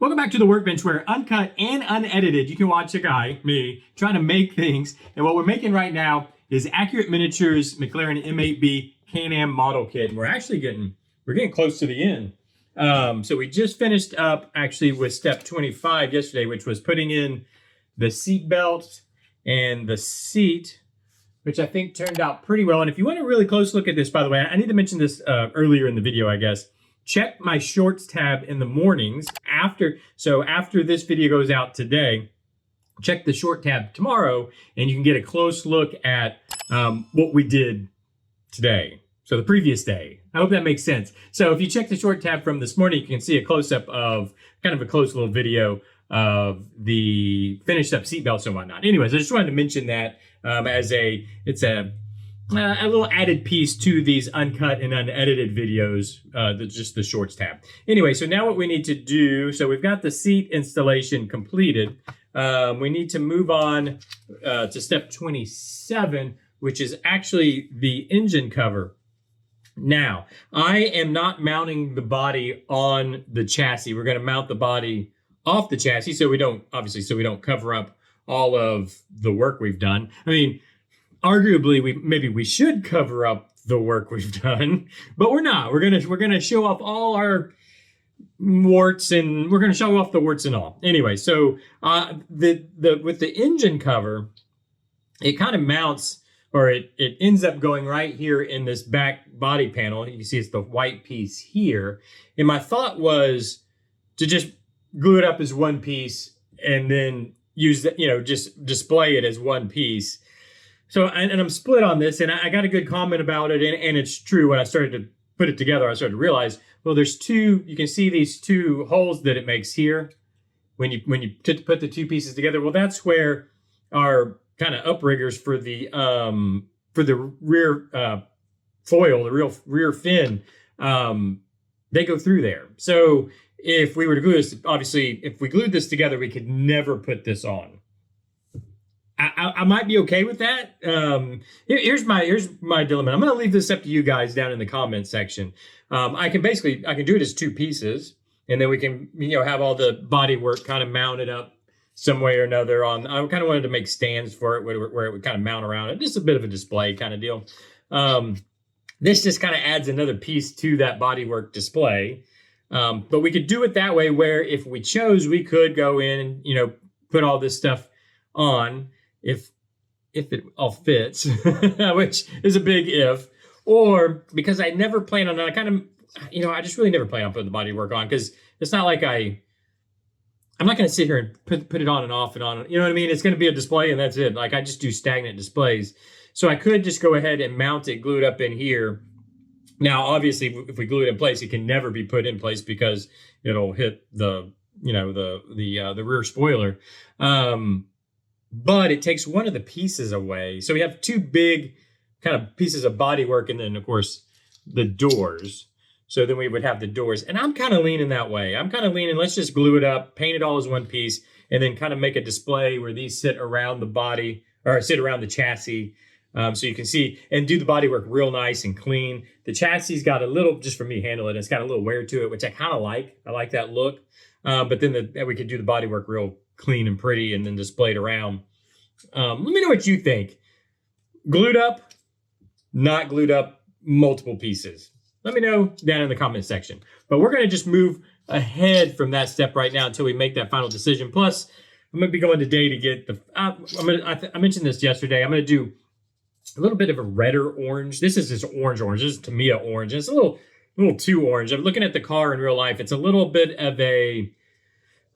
Welcome back to the Workbench, where uncut and unedited, you can watch a guy, me, trying to make things. And what we're making right now is Accurate Miniatures McLaren M8B Can-Am model kit. And we're getting close to the end. So we just finished up actually with step 25 yesterday, which was putting in the seat belt and the seat, which I think turned out pretty well. And if you want a really close look at this, by the way, I need to mention this earlier in the video, I guess. Check my shorts tab in the mornings after this video goes out today. Check the short tab tomorrow, and you can get a close look at what we did today. So the previous day. I hope that makes sense. So if you check the short tab from this morning, you can see a close-up of kind of a close little video of the finished up seatbelts and whatnot. Anyways, I just wanted to mention that as it's a little added piece to these uncut and unedited videos, just the shorts tab. Anyway, so now what we need to do, so we've got the seat installation completed. We need to move on to step 27, which is actually the engine cover. Now, I am not mounting the body on the chassis. We're going to mount the body off the chassis so we don't cover up all of the work we've done. I mean, arguably, maybe we should cover up the work we've done, but we're not. We're gonna show off all our warts, and we're gonna show off the warts and all. Anyway, so with the engine cover, it kind of mounts, or it ends up going right here in this back body panel. You can see it's the white piece here. And my thought was to just glue it up as one piece and then use that, just display it as one piece. So, and I'm split on this, and I got a good comment about it, and it's true. When I started to put it together, I started to realize, well, you can see these two holes that it makes here when you put the two pieces together. Well, that's where our kind of upriggers for the rear foil, the rear fin, they go through there. So if we were to glue this, obviously, if we glued this together, we could never put this on. I might be okay with that. Here's my dilemma. I'm going to leave this up to you guys down in the comment section. I can do it as two pieces, and then we can have all the body work kind of mounted up some way or another on. I kind of wanted to make stands for it where it would kind of mount around it. Just a bit of a display kind of deal. This just kind of adds another piece to that bodywork display. But we could do it that way, where if we chose, we could go in and put all this stuff on. If it all fits, which is a big if, or because I never plan on it, I just really never plan on putting the body work on, because it's not like I'm not going to sit here and put it on and off and on. You know what I mean? It's going to be a display and that's it. Like, I just do stagnant displays. So I could just go ahead and mount it, glue it up in here. Now, obviously, if we glue it in place, it can never be put in place because it'll hit the rear spoiler. But it takes one of the pieces away. So we have two big kind of pieces of bodywork, and then, of course, the doors. So then we would have the doors. And I'm kind of leaning that way. I'm kind of leaning, let's just glue it up, paint it all as one piece, and then kind of make a display where these sit around the body, or sit around the chassis. So you can see, and do the bodywork real nice and clean. The chassis got a little, just for me handling it, it's got a little wear to it, which I kind of like. I like that look. But then we could do the bodywork real clean and pretty, and then displayed around. Let me know what you think. Glued up, not glued up, multiple pieces. Let me know down in the comment section. But we're going to just move ahead from that step right now until we make that final decision. Plus, I'm going to be going today to get the. I mentioned this yesterday. I'm going to do a little bit of a redder orange. This is just orange. This is Tamiya orange. It's a little too orange. I'm looking at the car in real life. It's a little bit of a,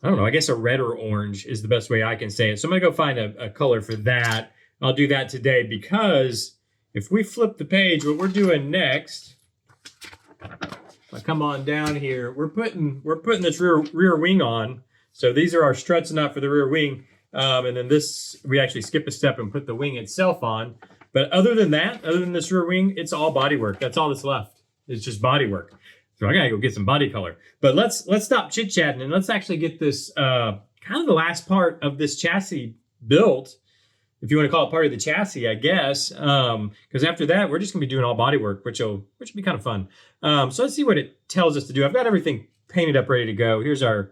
I don't know, I guess a redder orange is the best way I can say it. So I'm going to go find a color for that. I'll do that today, because if we flip the page, what we're doing next, if I come on down here, we're putting this rear wing on. So these are our struts nut for the rear wing. And then this, we actually skip a step and put the wing itself on. But other than this rear wing, it's all bodywork. That's all that's left. It's just bodywork. So I gotta go get some body color. But let's stop chit-chatting, and let's actually get this kind of the last part of this chassis built, if you want to call it part of the chassis, I guess. Because after that, we're just gonna be doing all bodywork, which will be kind of fun. So let's see what it tells us to do. I've got everything painted up, ready to go. Here's our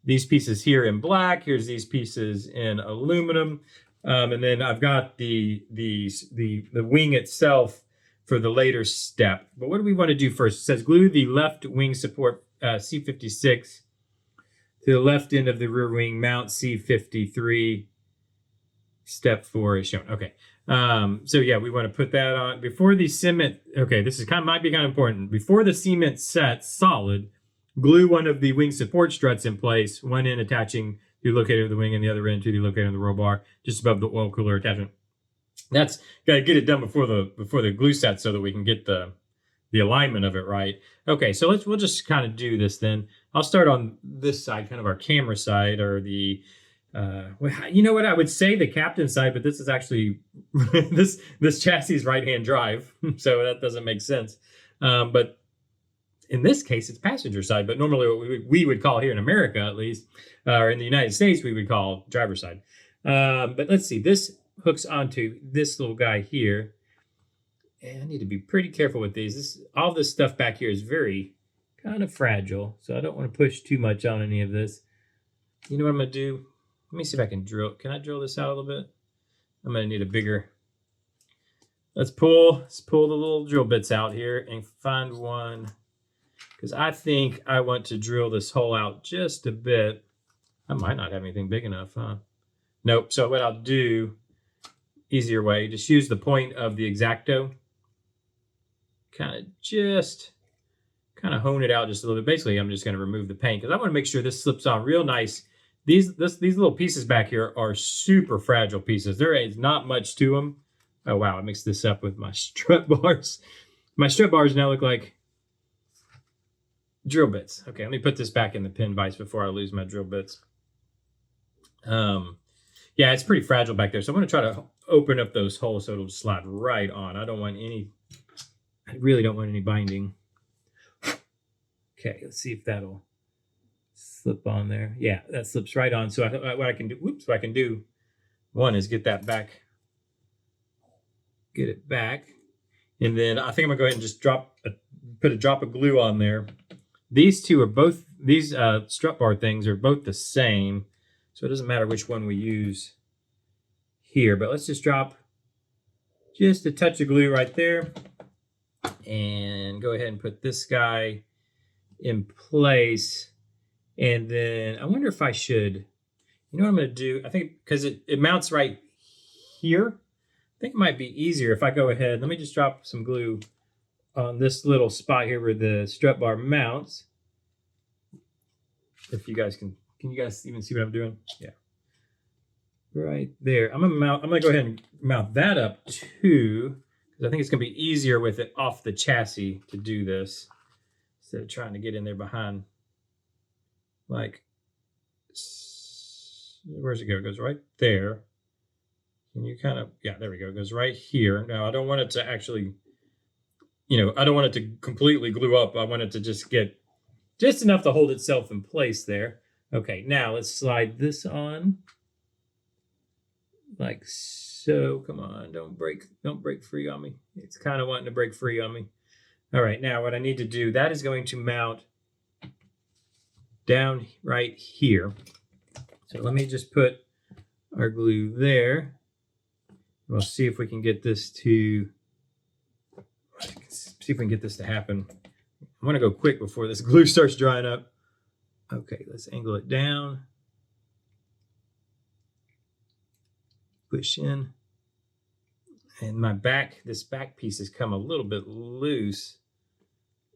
these pieces here in black. Here's these pieces in aluminum. And then I've got the wing itself for the later step. But what do we want to do first? It says glue the left wing support C56 to the left end of the rear wing, mount C53. Step 4 is shown. Okay. So yeah, we want to put that on before the cement. Okay, this is might be kind of important. Before the cement sets solid, glue one of the wing support struts in place, one end attaching to the locator of the wing and the other end to the locator of the roll bar, just above the oil cooler attachment. That's gotta get it done before the glue set so that we can get the alignment of it right. Okay, so we'll just kind of do this then. I'll start on this side, kind of our camera side, or the you know what, I would say the captain side, but this is actually this chassis is right-hand drive, so that doesn't make sense. But in this case, it's passenger side. But normally, what we would call here in America, at least, or in the United States, we would call driver's side. But let's see, this hooks onto this little guy here, and I need to be pretty careful with these. All this stuff back here is very kind of fragile, so I don't want to push too much on any of this. You know what I'm gonna do? Let me see if I can drill. Can I drill this out a little bit? I'm gonna need a bigger. Let's pull the little drill bits out here and find one, because I think I want to drill this hole out just a bit. I might not have anything big enough, huh? Nope. So what I'll do, easier way, just use the point of the X-Acto. Kind of hone it out just a little bit. Basically, I'm just going to remove the paint because I want to make sure this slips on real nice. These little pieces back here are super fragile pieces. There is not much to them. Oh, wow. I mixed this up with my strut bars. My strut bars now look like drill bits. Okay, let me put this back in the pin vise before I lose my drill bits. Yeah, it's pretty fragile back there. So I'm going to try to open up those holes so it'll slide right on. I really don't want any binding. Okay, let's see if that'll slip on there. Yeah, that slips right on. So what I can do, one is get that back, get it back. And then I think I'm gonna go ahead and just put a drop of glue on there. These two are both, these strut bar things are both the same. So it doesn't matter which one we use here, but let's just drop just a touch of glue right there and go ahead and put this guy in place. And then I wonder if I should, you know what I'm going to do? I think because it mounts right here, I think it might be easier if I go ahead. Let me just drop some glue on this little spot here where the strut bar mounts. If you guys can you guys even see what I'm doing? Yeah. Right there. I'm gonna go ahead and mount that up too, because I think it's gonna be easier with it off the chassis to do this instead of trying to get in there behind. Like, where's it go? It goes right there. Can you kind of, yeah, there we go. It goes right here. Now I don't want it to actually, I don't want it to completely glue up. I want it to just get just enough to hold itself in place there. Okay, now let's slide this on. Like so. Come on, don't break free on me. It's kind of wanting to break free on me. All right, now what I need to do, that is going to mount down right here. So let me just put our glue there. We'll see if we can get this to happen. I want to go quick before this glue starts drying up. Okay, let's angle it down. Push in. And this back piece has come a little bit loose.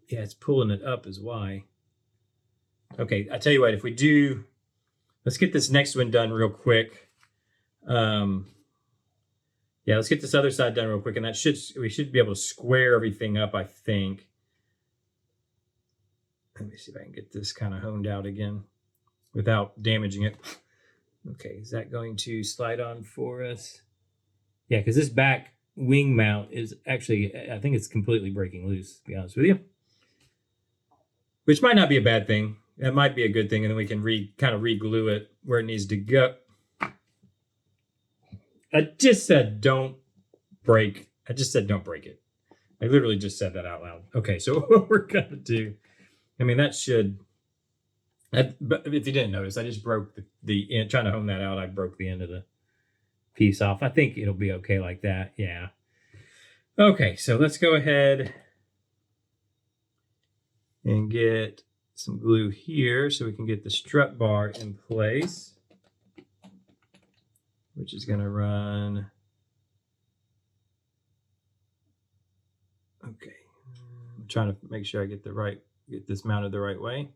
Yeah, it's pulling it up is why. Okay, I tell you what, let's get this next one done real quick. Yeah, let's get this other side done real quick, and we should be able to square everything up, I think. Let me see if I can get this kind of honed out again without damaging it. Okay, is that going to slide on for us? Yeah, because this back wing mount is actually, I think it's completely breaking loose, to be honest with you. Which might not be a bad thing. That might be a good thing, and then we can kind of re-glue it where it needs to go. I just said don't break. I just said don't break it. I literally just said that out loud. Okay, so what we're going to do, I mean, that should But if you didn't notice, I just broke the end, trying to hone that out. I broke the end of the piece off. I think it'll be okay like that. Yeah. Okay, so let's go ahead and get some glue here so we can get the strut bar in place, which is going to run. Okay, I'm trying to make sure I get this mounted the right way.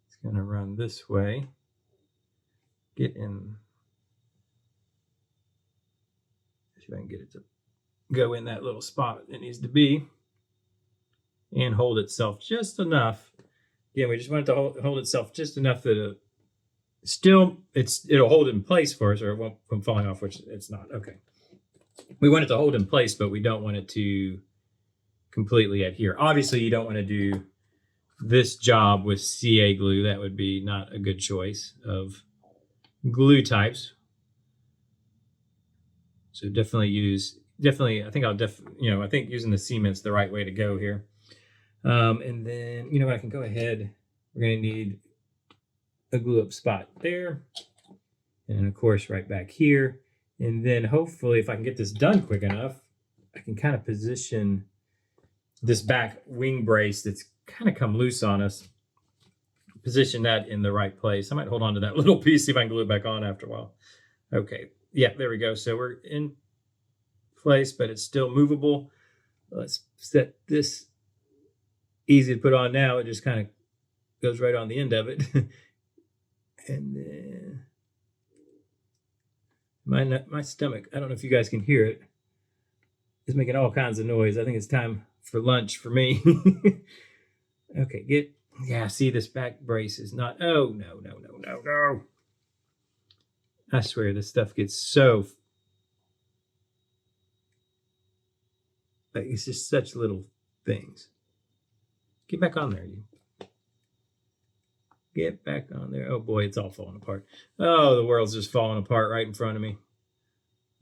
It's going to run this way. Get in. See if I can get it to go in that little spot it needs to be and hold itself just enough. Yeah, we just want it to hold itself just enough that it'll hold in place for us, or it won't from falling off, which it's not. Okay. We want it to hold in place, but we don't want it to completely adhere. Obviously, you don't want to do this job with CA glue. That would be not a good choice of glue types. So I think using the cement's the right way to go here. And then, I can go ahead. We're going to need a glue up spot there. And of course, right back here. And then hopefully, if I can get this done quick enough, I can kind of position this back wing brace that's kind of come loose on us. Position that in the right place. I might hold on to that little piece, see if I can glue it back on after a while. Okay. Yeah, there we go. So we're in place, but it's still movable. Let's set this easy to put on now. It just kind of goes right on the end of it. And then my stomach, I don't know if you guys can hear it, is making all kinds of noise. I think it's time for lunch for me. Okay, see, this back brace is not, oh, no. I swear this stuff gets so, it's just such little things. Get back on there, you. Get back on there. Oh boy, it's all falling apart. Oh, the world's just falling apart right in front of me.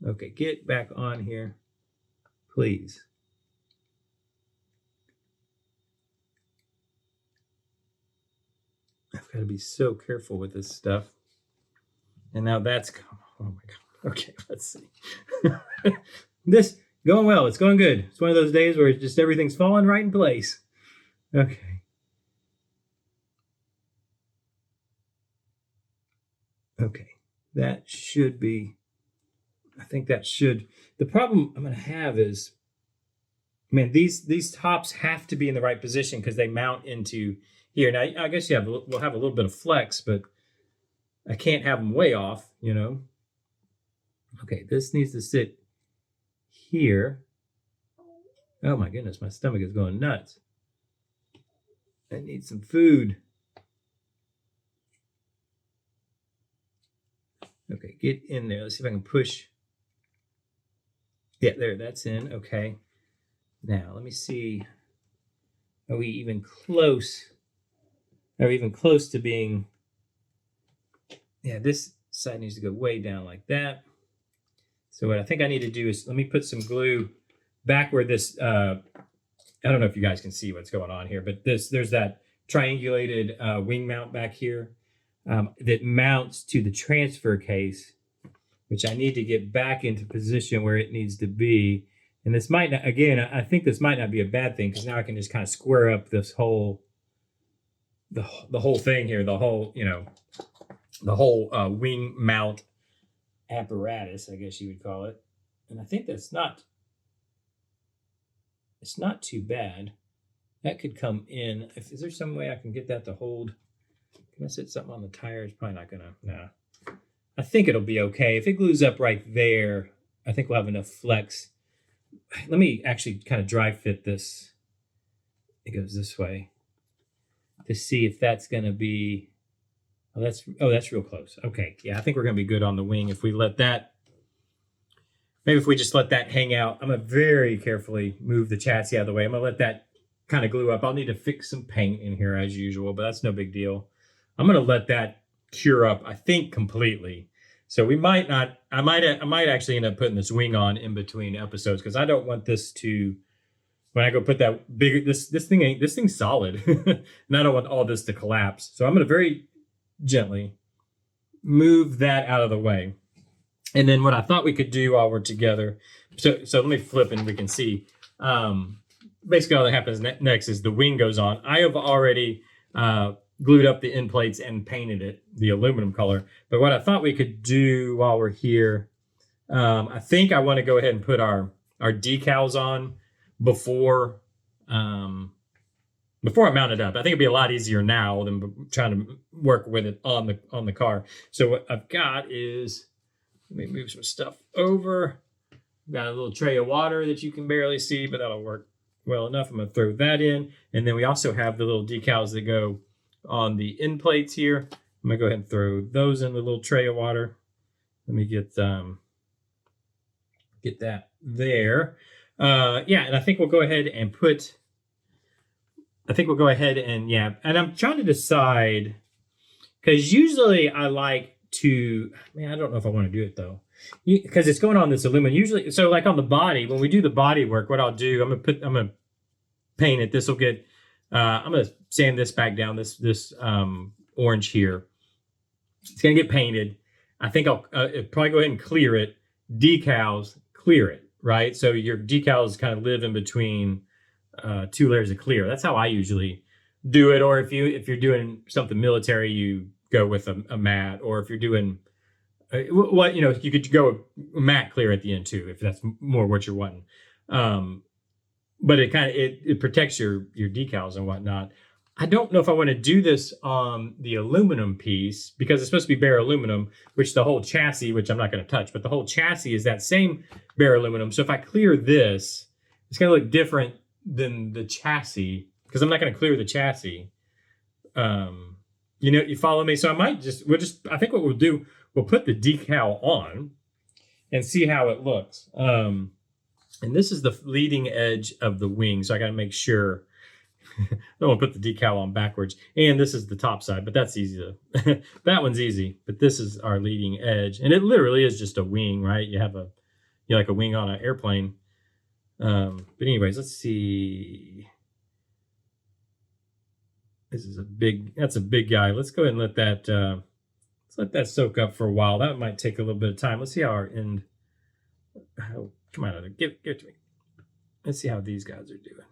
Okay, get back on here, please. I've got to be so careful with this stuff. And now that's, oh my God. Okay, let's see. This going well. It's going good. It's one of those days where just everything's falling right in place. Okay. Okay, that should be, I think that should, the problem I'm going to have is, man, these tops have to be in the right position because they mount into here. Now, I guess we'll have a little bit of flex, but I can't have them way off, Okay, this needs to sit here. Oh my goodness, my stomach is going nuts. I need some food. Okay, get in there. Let's see if I can push. Yeah, there, that's in. Okay. Now, let me see. Are we even close? Are we even close to being... Yeah, this side needs to go way down like that. So what I think I need to do is, let me put some glue back where this, I don't know if you guys can see what's going on here, but there's that triangulated wing mount back here that mounts to the transfer case, which I need to get back into position where it needs to be. And this might not, again, I think this might not be a bad thing because now I can just kind of square up this whole, the whole thing here, the whole, the whole wing mount apparatus, I guess you would call it. And I think it's not too bad. That could come in. Is there some way I can get that to hold? Can I set something on the tire? It's probably not gonna, nah. I think it'll be okay. If it glues up right there, I think we'll have enough flex. Let me actually kind of dry fit this. It goes this way to see if that's gonna be, that's real close. Okay, yeah, I think we're gonna be good on the wing if we let that, maybe if we just let that hang out. I'm gonna very carefully move the chassis out of the way. I'm gonna let that kind of glue up. I'll need to fix some paint in here as usual, but that's no big deal. I'm gonna let that cure up, I think, completely. So we might not, I might actually end up putting this wing on in between episodes because I don't want this to when I go put that bigger, this thing's solid. And I don't want all this to collapse. So I'm going to very gently move that out of the way. And then what I thought we could do while we're together, so let me flip and we can see. Basically all that happens next is the wing goes on. I have already glued up the end plates and painted it the aluminum color. But what I thought we could do while we're here, I think I want to go ahead and put our decals on before I mount it up. I think it'd be a lot easier now than trying to work with it on the car. So what I've got is, let me move some stuff over. Got a little tray of water that you can barely see, but that'll work well enough. I'm going to throw that in. And then we also have the little decals that go on the end plates here. I'm going to go ahead and throw those in the little tray of water. Let me get that there. Yeah, and I think we'll go ahead and and I'm trying to decide, because usually I like to, man, I don't know if I want to do it though, because it's going on this aluminum. Usually, so like on the body, when we do the body work, what I'll do, I'm gonna paint it. This will get, I'm gonna sand this back down. This orange here, it's gonna get painted. I think I'll probably go ahead and clear it. Decals, clear it, right? So your decals kind of live in between two layers of clear. That's how I usually do it. Or if you're doing something military, you go with a matte. Or if you're doing you could go matte clear at the end too, if that's more what you're wanting. But it kind of it protects your decals and whatnot. I don't know if I want to do this on the aluminum piece, because it's supposed to be bare aluminum, which the whole chassis, which I'm not going to touch, but the whole chassis is that same bare aluminum. So if I clear this, it's going to look different than the chassis, because I'm not going to clear the chassis. You follow me? So I think what we'll do, we'll put the decal on and see how it looks. And this is the leading edge of the wing, so I got to make sure. I don't want to put the decal on backwards. And this is the top side, but that's easy to, that one's easy, but this is our leading edge. And it literally is just a wing, right? You like a wing on an airplane. But anyways, let's see. That's a big guy. Let's go ahead and let that soak up for a while. That might take a little bit of time. Let's see how our end, come on, give it to me. Let's see how these guys are doing.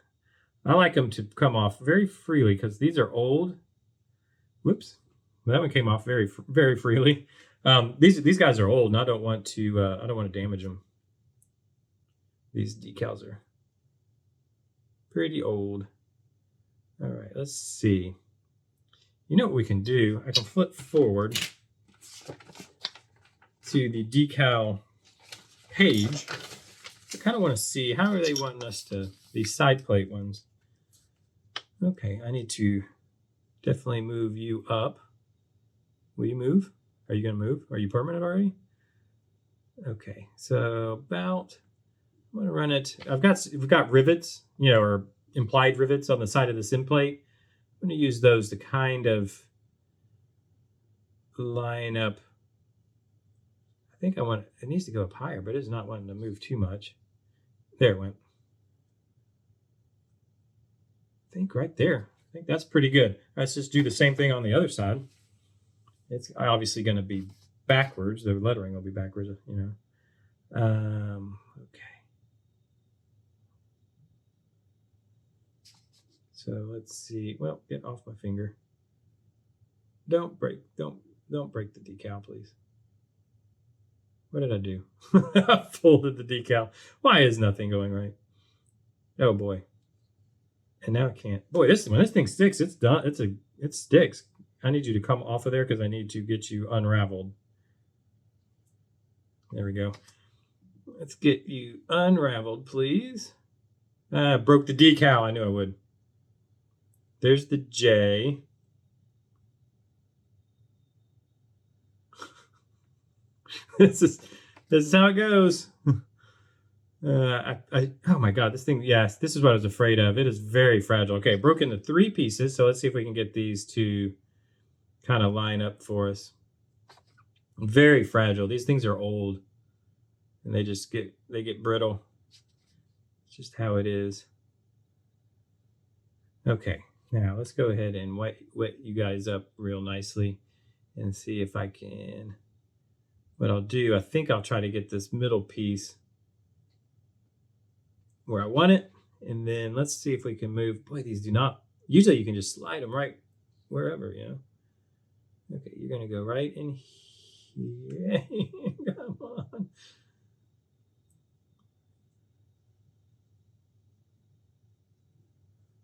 I like them to come off very freely, because these are old. Whoops, that one came off very, very freely. These guys are old, and I don't want to damage them. These decals are pretty old. All right, let's see. You know what we can do? I can flip forward to the decal page. I kind of want to see, how are they wanting us to, these side plate ones. Okay, I need to definitely move you up. Will you move? Are you going to move? Are you permanent already? Okay, so about, I'm going to run it. We've got rivets, or implied rivets on the side of this end plate. I'm going to use those to kind of line up. I think it needs to go up higher, but it's not wanting to move too much. There it went. I think right there. I think that's pretty good. Let's just do the same thing on the other side. It's obviously going to be backwards. The lettering will be backwards, Okay. So let's see. Well, get off my finger. Don't break the decal, please. What did I do? I folded the decal. Why is nothing going right? Oh boy. And now I can't. Boy, when this thing sticks, it's done. It sticks. I need you to come off of there, because I need to get you unraveled. There we go. Let's get you unraveled, please. Broke the decal. I knew I would. There's the J. This is how it goes. Oh my God, this thing, yes, this is what I was afraid of. It is very fragile. Okay, broke into 3 pieces. So let's see if we can get these to kind of line up for us. Very fragile. These things are old, and they get brittle. It's just how it is. Okay, now let's go ahead and wet you guys up real nicely and see if I can. What I'll do, I think I'll try to get this middle piece where I want it. And then let's see if we can move. Boy, these do not, usually you can just slide them right wherever, you know. Okay, you're going to go right in here. Come on.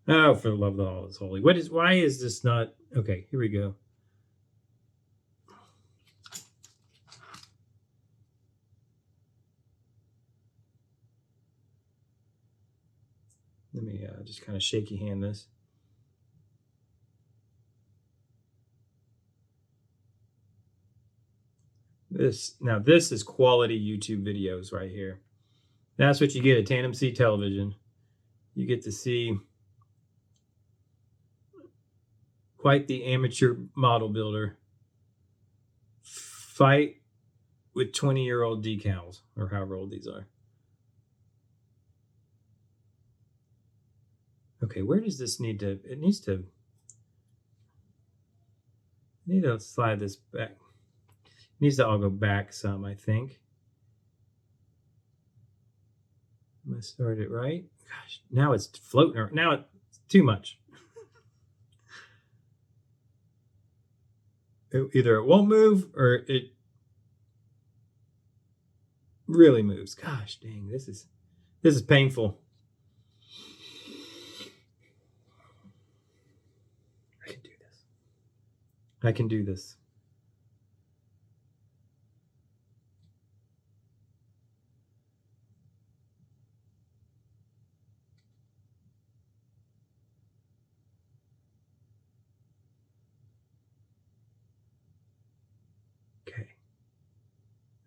Oh, for the love of all that's holy. Why is this not? Okay, here we go. Let me just kind of shaky hand this. This is quality YouTube videos right here. That's what you get at Tandem Seat Television. You get to see quite the amateur model builder fight with 20-year-old decals, or however old these are. Okay, where does this need to, it needs to slide this back. It needs to all go back some, I think. I'm gonna start it right. Gosh, now it's floating, now it's too much. Either it won't move or it really moves. Gosh dang, this is painful. I can do this. I can do this. Okay.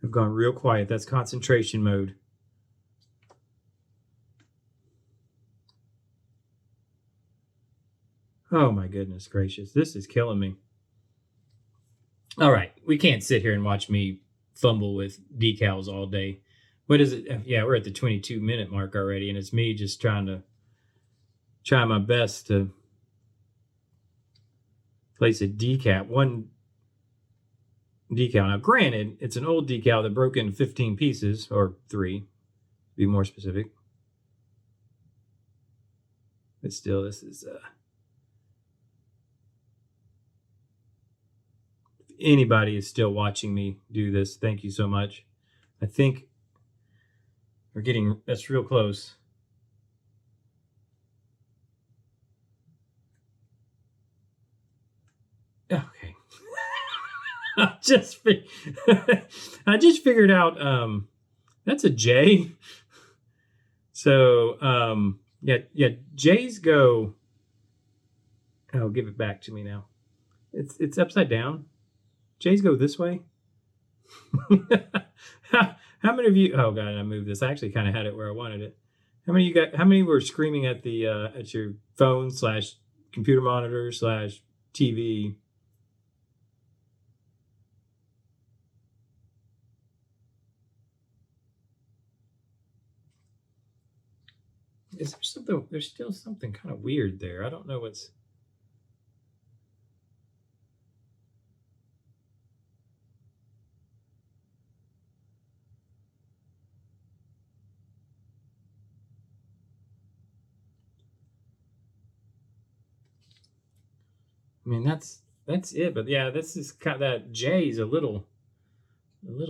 I've gone real quiet. That's concentration mode. Oh my goodness gracious. This is killing me. All right. We can't sit here and watch me fumble with decals all day. What is it? Yeah, we're at the 22-minute mark already, and it's me just trying my best to place a decal, one decal. Now, granted, it's an old decal that broke into 15 pieces, or 3, to be more specific. But still, this is if anybody is still watching me do this, thank you so much. I think we're getting, that's real close. Okay. I just figured out that's a J. So yeah, J's go. Oh, give it back to me now. It's upside down. J's go this way. How many of you? Oh god, I moved this. I actually kind of had it where I wanted it. How many you got? How many were screaming at the at your phone / computer monitor / TV? Is there something? There's still something kind of weird there. I don't know what's. I mean, that's it. But yeah, this is kind of, that J's a little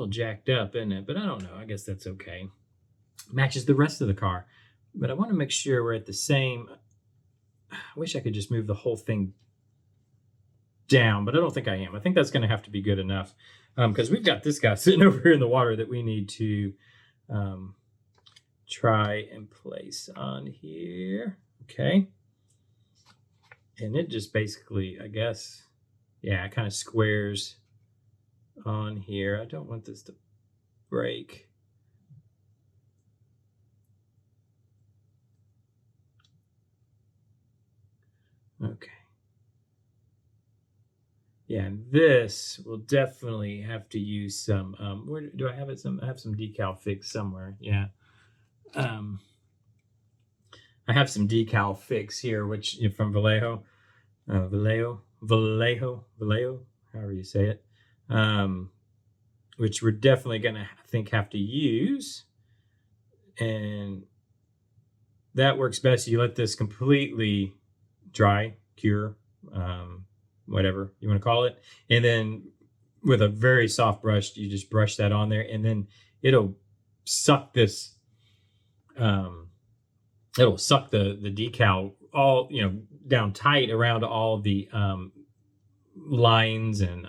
jacked up, isn't it? But I don't know. I guess that's okay. Matches the rest of the car. But I want to make sure we're at the same. I wish I could just move the whole thing down, but I don't think I am. I think that's going to have to be good enough because we've got this guy sitting over here in the water that we need to try and place on here. Okay. And it just basically, I guess, yeah, it kind of squares on here. I don't want this to break. Okay. Yeah, and this will definitely have to use some, where do I have it? I have some decal fixed somewhere. Yeah. I have some decal fix here, which from Vallejo, Vallejo, however you say it, which we're definitely gonna have to use, and that works best. You let this completely dry, cure, whatever you want to call it, and then with a very soft brush, you just brush that on there, and then it'll suck this. It'll suck the decal all down tight around all the lines and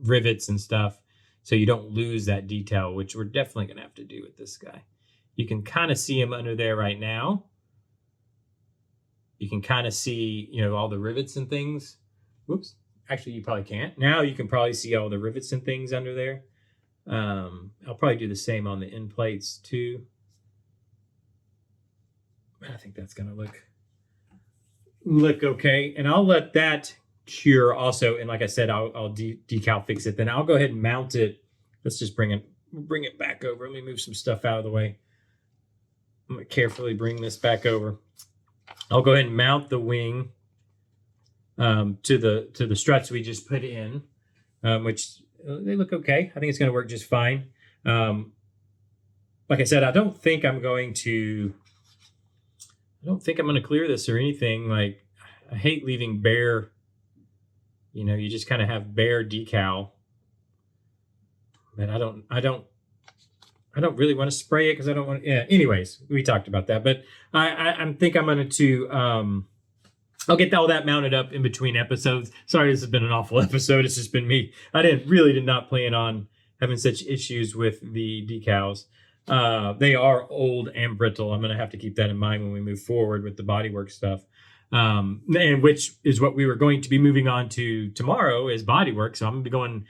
rivets and stuff, so you don't lose that detail, which we're definitely gonna have to do with this guy. You can kind of see him under there right now. You can kind of see all the rivets and things. Whoops, actually you probably can't. Now you can probably see all the rivets and things under there. I'll probably do the same on the end plates too. I think that's gonna look okay, and I'll let that cure also. And like I said, I'll decal fix it. Then I'll go ahead and mount it. Let's just bring it back over. Let me move some stuff out of the way. I'm gonna carefully bring this back over. I'll go ahead and mount the wing to the struts we just put in, which they look okay. I think it's gonna work just fine. Like I said, I don't think I'm going to clear this or anything. Like, I hate leaving bare, you just kind of have bare decal. But I don't really want to spray it because I don't want to, yeah, anyways, we talked about that. But I think I'm going to, I'll get all that mounted up in between episodes. Sorry, this has been an awful episode. It's just been me. I did not plan on having such issues with the decals. They are old and brittle. I'm going to have to keep that in mind when we move forward with the bodywork stuff. And which is what we were going to be moving on to tomorrow is bodywork. So I'm going to be going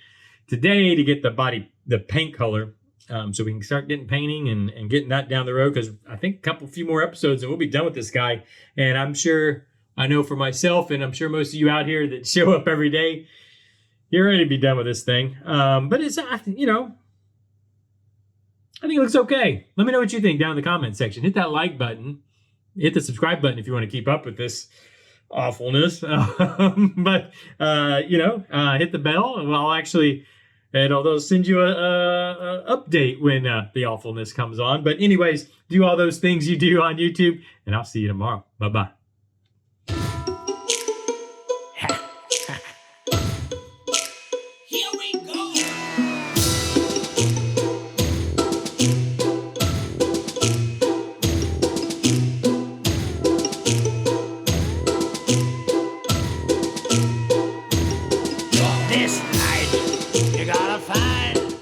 today to get the paint color, so we can start getting painting and getting that down the road. Because I think a few more episodes and we'll be done with this guy. And I know for myself, and I'm sure most of you out here that show up every day, you're ready to be done with this thing. But it's, I think it looks okay. Let me know what you think down in the comment section. Hit that like button. Hit the subscribe button if you want to keep up with this awfulness. But hit the bell, and I'll send you a update when the awfulness comes on. But anyways, do all those things you do on YouTube, and I'll see you tomorrow. Bye-bye. This night, you gotta find